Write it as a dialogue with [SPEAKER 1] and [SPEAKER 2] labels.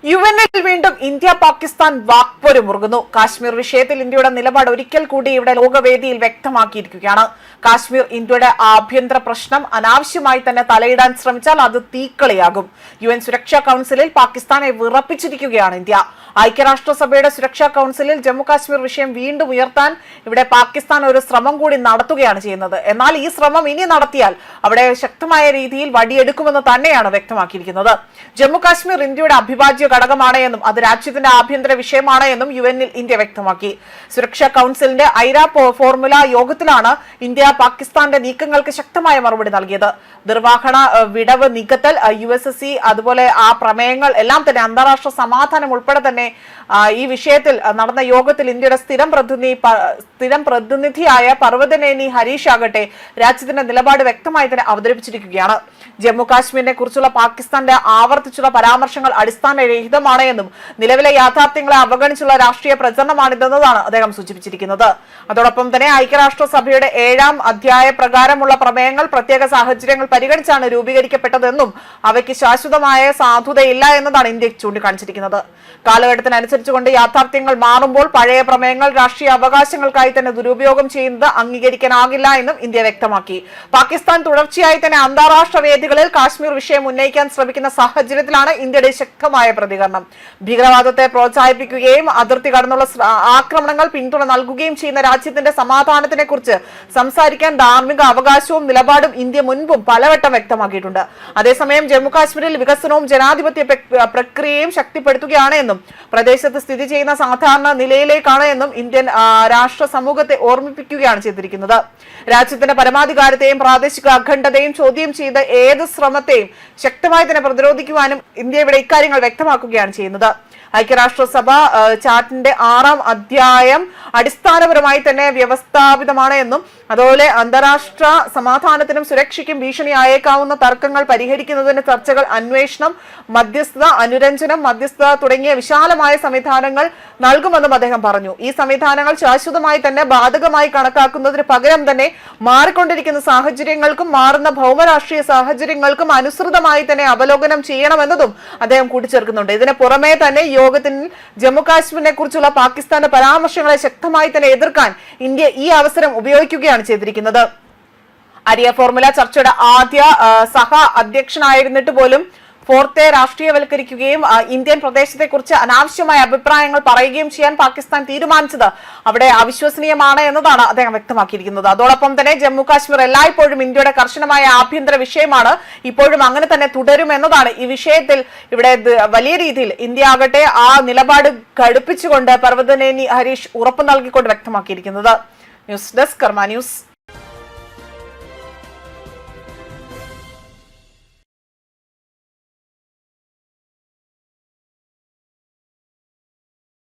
[SPEAKER 1] യുഎന്നിൽ വീണ്ടും ഇന്ത്യ പാകിസ്ഥാൻ വാക്പോര് മുറുകുന്നു. കാശ്മീർ വിഷയത്തിൽ ഇന്ത്യയുടെ നിലപാട് ഒരിക്കൽ കൂടി ഇവിടെ ലോകവേദിയിൽ വ്യക്തമാക്കിയിരിക്കുകയാണ്. കാശ്മീർ ഇന്ത്യയുടെ ആഭ്യന്തര പ്രശ്നം, അനാവശ്യമായി തന്നെ തലയിടാൻ ശ്രമിച്ചാൽ അത് തീക്കളിയാകും. യുഎൻ സുരക്ഷാ കൌൺസിലിൽ പാകിസ്ഥാനെ വിറപ്പിച്ചിരിക്കുകയാണ് ഇന്ത്യ. ഐക്യരാഷ്ട്രസഭയുടെ സുരക്ഷാ കൌൺസിലിൽ ജമ്മു കാശ്മീർ വിഷയം വീണ്ടും ഉയർത്താൻ ഇവിടെ പാകിസ്ഥാൻ ഒരു ശ്രമം കൂടി നടത്തുകയാണ് ചെയ്യുന്നത്. എന്നാൽ ഈ ശ്രമം ഇനി നടത്തിയാൽ അവിടെ ശക്തമായ രീതിയിൽ വടിയെടുക്കുമെന്ന് തന്നെയാണ് വ്യക്തമാക്കിയിരിക്കുന്നത്. ജമ്മു കാശ്മീർ ഇന്ത്യയുടെ അവിഭാജ്യ ഘടകമാണ് എന്നും അത് രാജ്യത്തിന്റെ ആഭ്യന്തര വിഷയമാണ് എന്നും യുഎന്നിൽ ഇന്ത്യ വ്യക്തമാക്കി. സുരക്ഷാ കൌൺസിലിന്റെ ഐര ഫോർമുല യോഗത്തിലാണ് ഇന്ത്യ പാകിസ്ഥാന്റെ നീക്കങ്ങൾക്ക് ശക്തമായ മറുപടി നൽകിയത്. നിർവഹണ വിടവ് നീക്കത്തൽ, USSC, അതുപോലെ ആ പ്രമേയങ്ങൾ എല്ലാം തന്നെ അന്താരാഷ്ട്ര സമാധാനം ഉൾപ്പെടെ തന്നെ ഈ വിഷയത്തിൽ നടന്ന യോഗത്തിൽ ഇന്ത്യയുടെ സ്ഥിരം പ്രതിനിധിയായ പർവ്വതനേനി ഹരീഷ് ആകട്ടെ രാജ്യത്തിന്റെ നിലപാട് വ്യക്തമായി തന്നെ അവതരിപ്പിച്ചിരിക്കുകയാണ്. ജമ്മു കാശ്മീരിനെ കുറിച്ചുള്ള പാകിസ്ഥാന്റെ ആവർത്തിച്ചുള്ള പരാമർശങ്ങൾ അടിസ്ഥാനരഹിതമാണ് എന്നും നിലവിലെ യാഥാർത്ഥ്യങ്ങളെ അവഗണിച്ചുള്ള രാഷ്ട്രീയ പ്രചരണമാണിതെന്നതാണ് അദ്ദേഹം സൂചിപ്പിച്ചിരിക്കുന്നത്. അതോടൊപ്പം തന്നെ ഐക്യരാഷ്ട്രസഭയുടെ 7ാം അധ്യായ പ്രകാരമുള്ള പ്രമേയങ്ങൾ പ്രത്യേക സാഹചര്യങ്ങൾ പരിഗണിച്ചാണ് രൂപീകരിക്കപ്പെട്ടതെന്നും അവയ്ക്ക് ശാശ്വതമായ സാധുതയില്ല എന്നതാണ് ഇന്ത്യ ചൂണ്ടിക്കാണിച്ചിരിക്കുന്നത്. കാലഘട്ടത്തിനനുസരിച്ചുകൊണ്ട് യാഥാർത്ഥ്യങ്ങൾ മാറുമ്പോൾ പഴയ പ്രമേയങ്ങൾ രാഷ്ട്രീയ അവകാശങ്ങൾക്കായി തന്നെ ദുരുപയോഗം ചെയ്യുന്നത് അംഗീകരിക്കാനാകില്ല എന്നും ഇന്ത്യ വ്യക്തമാക്കി. പാകിസ്ഥാൻ തുടർച്ചയായി തന്നെ അന്താരാഷ്ട്ര വേദികളിൽ കാശ്മീർ വിഷയം ഉന്നയിക്കാൻ ശ്രമിക്കുന്ന സാഹചര്യത്തിലാണ് ഇന്ത്യയുടെ ശക്തമായ പ്രതികരണം. ഭീകരവാദത്തെ പ്രോത്സാഹിപ്പിക്കുകയും അതിർത്തി കടന്നുള്ള ആക്രമണങ്ങൾ പിന്തുണ നൽകുകയും ചെയ്യുന്ന രാജ്യത്തിന്റെ സമാധാനത്തിനെ കുറിച്ച് സംസാരിക്കാൻ ധാർമ്മിക അവകാശവും നിലപാടും ഇന്ത്യ മുൻപും പലവട്ടം വ്യക്തമാക്കിയിട്ടുണ്ട്. അതേസമയം ജമ്മു കാശ്മീരിൽ വികസനവും ജനാധിപത്യ പ്രക്രിയയും ശക്തിപ്പെടുത്തുകയാണ് എന്നും പ്രദേശത്ത് സ്ഥിതി ചെയ്യുന്ന സാധാരണ നിലയിലേക്കാണ് എന്നും ഇന്ത്യൻ രാഷ്ട്ര സമൂഹത്തെ ഓർമ്മിപ്പിക്കുകയാണ് ചെയ്തിരിക്കുന്നത്. രാജ്യത്തിന്റെ പരമാധികാരത്തെയും പ്രാദേശിക അഖണ്ഡതയും ചോദ്യം ചെയ്ത ഏത് ശ്രമത്തെയും ശക്തമായി തന്നെ പ്രതിരോധിക്കുവാനും ഇന്ത്യ ഇവിടെ ഇക്കാര്യങ്ങൾ വ്യക്തമാക്കുകയാണ് ചെയ്യുന്നത്. ഐക്യരാഷ്ട്രസഭ ചാർട്ടിന്റെ 6ാം അധ്യായം അടിസ്ഥാനപരമായി തന്നെ വ്യവസ്ഥാപിതമാണ് എന്നും അതുപോലെ അന്താരാഷ്ട്ര സമാധാനത്തിനും സുരക്ഷയ്ക്കും ഭീഷണിയായേക്കാവുന്ന തർക്കങ്ങൾ പരിഹരിക്കുന്നതിന് ചർച്ചകൾ, അന്വേഷണം, മധ്യസ്ഥത, അനുരഞ്ജനം, മധ്യസ്ഥത തുടങ്ങിയ വിശാലമായ സംവിധാനങ്ങൾ നൽകുമെന്നും അദ്ദേഹം പറഞ്ഞു. ഈ സംവിധാനങ്ങൾ ശാശ്വതമായി തന്നെ ബാധകമായി കണക്കാക്കുന്നതിന് പകരം തന്നെ മാറിക്കൊണ്ടിരിക്കുന്ന സാഹചര്യങ്ങൾക്കും മാറുന്ന ഭൗമരാഷ്ട്രീയ സാഹചര്യങ്ങൾക്കും അനുസൃതമായി തന്നെ അവലോകനം ചെയ്യണമെന്നതും അദ്ദേഹം കൂട്ടിച്ചേർക്കുന്നുണ്ട്. ഇതിന് പുറമെ തന്നെ യോഗത്തിൽ ജമ്മു കാശ്മീരിനെ കുറിച്ചുള്ള പാകിസ്ഥാന്റെ പരാമർശങ്ങളെ ശക്തമായി തന്നെ എതിർക്കാൻ ഇന്ത്യ ഈ അവസരം ഉപയോഗിക്കുകയാണ് ചെയ്തിരിക്കുന്നത്. അരിയ ഫോർമുല ചർച്ചയുടെ ആദ്യ സഹ അധ്യക്ഷനായിരുന്നിട്ട് പോലും ഫോർത്തെ രാഷ്ട്രീയവൽക്കരിക്കുകയും ഇന്ത്യൻ പ്രദേശത്തെക്കുറിച്ച് അനാവശ്യമായ അഭിപ്രായങ്ങൾ പറയുകയും ചെയ്യാൻ പാകിസ്ഥാൻ തീരുമാനിച്ചത് അവിടെ അവിശ്വസനീയമാണ് എന്നതാണ് അദ്ദേഹം വ്യക്തമാക്കിയിരിക്കുന്നത്. അതോടൊപ്പം തന്നെ ജമ്മു കാശ്മീർ എല്ലായ്പ്പോഴും ഇന്ത്യയുടെ കർശനമായ ആഭ്യന്തര വിഷയമാണ്, ഇപ്പോഴും അങ്ങനെ തന്നെ തുടരുമെന്നതാണ് ഈ വിഷയത്തിൽ ഇവിടെ വലിയ രീതിയിൽ ഇന്ത്യ ആകട്ടെ ആ നിലപാട് ഘടിപ്പിച്ചുകൊണ്ട് പർവ്വതനേനി ഹരീഷ് ഉറപ്പു നൽകിക്കൊണ്ട് വ്യക്തമാക്കിയിരിക്കുന്നത്. ന്യൂസ് ഡെസ്ക് കർമ്മ ന്യൂസ്.